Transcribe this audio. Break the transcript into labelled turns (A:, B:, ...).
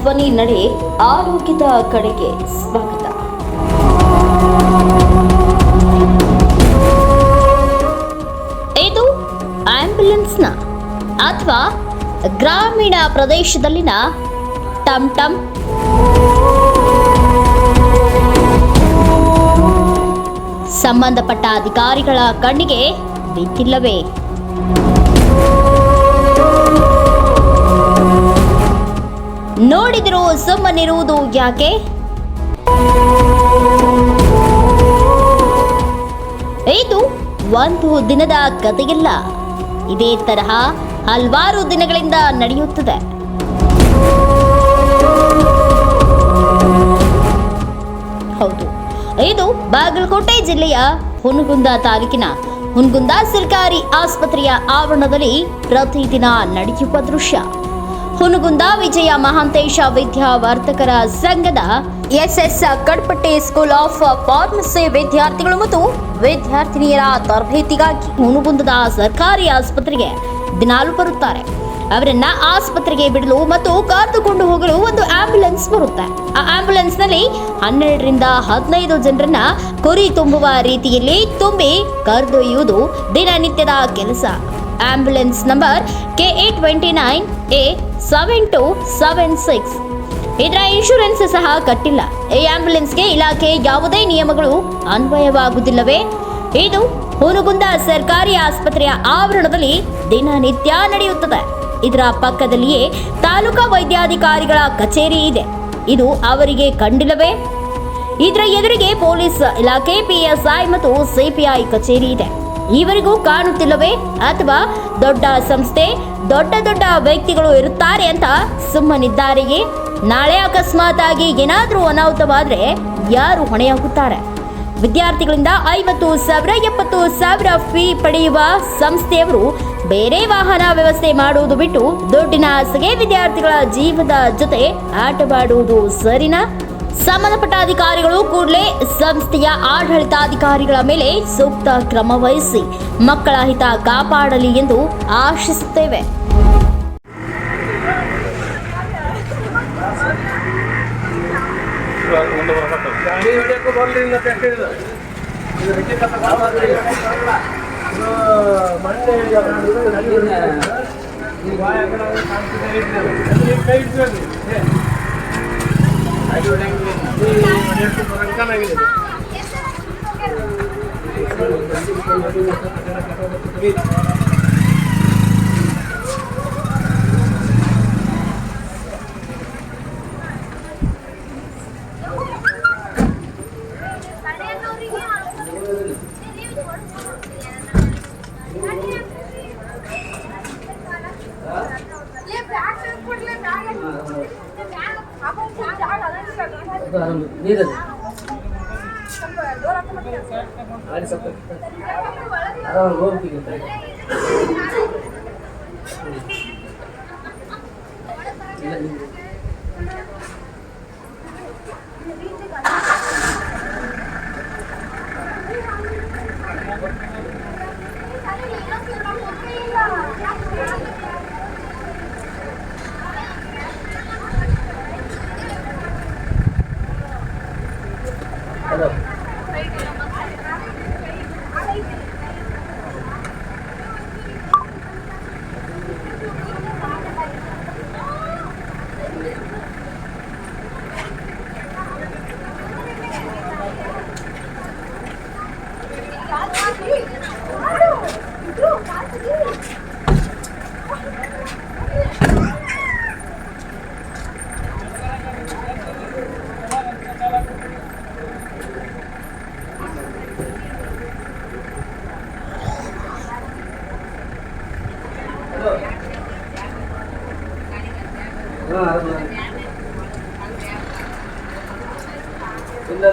A: ಧ್ವನಿ ನಡೆ ಆರೋಗ್ಯದ ಕಡೆಗೆ ಸ್ವಾಗತ. ಇದು ಆಂಬ್ಯುಲೆನ್ಸ್ನ ಅಥವಾ ಗ್ರಾಮೀಣ ಪ್ರದೇಶದಲ್ಲಿನ ಟಮ್ ಟಮ್, ಸಂಬಂಧಪಟ್ಟ ಅಧಿಕಾರಿಗಳ ಕಣ್ಣಿಗೆ ಬಿದ್ದಿಲ್ಲವೇ? ನೋಡಿದರೂ ಸುಮ್ಮನಿರುವುದು ಯಾಕೆ? ಇದು ಒಂದು ದಿನದ ಕಥೆಯಲ್ಲ. ಇದೇ ತರಹ ಹಲವಾರು ದಿನಗಳಿಂದ ನಡೆಯುತ್ತದೆ. ಹೌದು, ಇದು ಬಾಗಲಕೋಟೆ ಜಿಲ್ಲೆಯ ಹುನಗುಂದ ತಾಲೂಕಿನ ಹುನಗುಂದ ಸರ್ಕಾರಿ ಆಸ್ಪತ್ರೆಯ ಆವರಣದಲ್ಲಿ ಪ್ರತಿದಿನ ನಡೆಯುವ ದೃಶ್ಯ. ಹುನಗುಂದ ವಿಜಯ ಮಹಾಂತೇಶ ವಿದ್ಯಾವರ್ಧಕರ ಸಂಘದ ಎಸ್ಎಸ್ ಕಡ್ಪಟ್ಟಿ ಸ್ಕೂಲ್ ಆಫ್ ಫಾರ್ಮಸಿ ವಿದ್ಯಾರ್ಥಿಗಳು ಮತ್ತು ವಿದ್ಯಾರ್ಥಿನಿಯರ ತರಬೇತಿಗಾಗಿ ಹುನಗುಂದದ ಸರ್ಕಾರಿ ಆಸ್ಪತ್ರೆಗೆ ದಿನಾಲು ಬರುತ್ತಾರೆ. ಅವರನ್ನ ಆಸ್ಪತ್ರೆಗೆ ಬಿಡಲು ಮತ್ತು ಕರೆದುಕೊಂಡು ಹೋಗಲು ಒಂದು ಆಂಬ್ಯುಲೆನ್ಸ್ ಬರುತ್ತೆ. ಆ ಆಂಬ್ಯುಲೆನ್ಸ್ ನಲ್ಲಿ 12 ರಿಂದ 15 ಜನರನ್ನ ಕುರಿ ತುಂಬುವ ರೀತಿಯಲ್ಲಿ ತುಂಬಿ ಕರೆದೊಯ್ಯುವುದು ದಿನನಿತ್ಯದ ಕೆಲಸ. Ambulance number KA29A7276. ಇದರ ಇನ್ಶೂರೆನ್ಸ್ ಸಹ ಕಟ್ಟಿಲ್ಲ. ಈ ಆಂಬ್ಯುಲೆನ್ಸ್ಗೆ ಇಲಾಖೆ ಯಾವುದೇ ನಿಯಮಗಳು ಅನ್ವಯವಾಗುವುದಿಲ್ಲವೇ? ಇದು ಹುನಗುಂದ ಸರ್ಕಾರಿ ಆಸ್ಪತ್ರೆಯ ಆವರಣದಲ್ಲಿ ದಿನನಿತ್ಯ ನಡೆಯುತ್ತದೆ. ಇದರ ಪಕ್ಕದಲ್ಲಿಯೇ ತಾಲೂಕಾ ವೈದ್ಯಾಧಿಕಾರಿಗಳ ಕಚೇರಿ ಇದೆ. ಇದು ಅವರಿಗೆ ಕಂಡಿಲ್ಲವೇ? ಇದರ ಎದುರಿಗೆ ಪೊಲೀಸ್ ಇಲಾಖೆ, PSI ಮತ್ತು CPI ಕಚೇರಿ ಇದೆ. ಇವರಿಗೂ ಕಾಣುತ್ತಿಲ್ಲವೇ? ಅಥವಾ ದೊಡ್ಡ ಸಂಸ್ಥೆ, ದೊಡ್ಡ ವ್ಯಕ್ತಿಗಳು ಇರುತ್ತಾರೆ ಅಂತ ಸುಮ್ಮನಿದ್ದಾರೆಯೇ? ನಾಳೆ ಅಕಸ್ಮಾತ್ ಆಗಿ ಏನಾದರೂ ಅನಾಹುತವಾದರೆ ಯಾರು ಹೊಣೆಯಾಗುತ್ತಾರೆ? ವಿದ್ಯಾರ್ಥಿಗಳಿಂದ 50,000 70,000 ಫೀ ಪಡೆಯುವ ಸಂಸ್ಥೆಯವರು ಬೇರೆ ವಾಹನ ವ್ಯವಸ್ಥೆ ಮಾಡುವುದು ಬಿಟ್ಟು ದುಡ್ಡಿನ ಆಸೆಗೆ ವಿದ್ಯಾರ್ಥಿಗಳ ಜೀವದ ಜೊತೆ ಆಟವಾಡುವುದು ಸರಿನಾ? ಸಂಬಂಧಪಟ್ಟ ಅಧಿಕಾರಿಗಳು ಕೂಡಲೇ ಸಂಸ್ಥೆಯ ಆಡಳಿತಾಧಿಕಾರಿಗಳ ಮೇಲೆ ಸೂಕ್ತ ಕ್ರಮ ವಹಿಸಿ ಮಕ್ಕಳ ಹಿತ ಕಾಪಾಡಲಿ ಎಂದು ಆಶಿಸುತ್ತೇವೆ.
B: ಇಲ್ಲ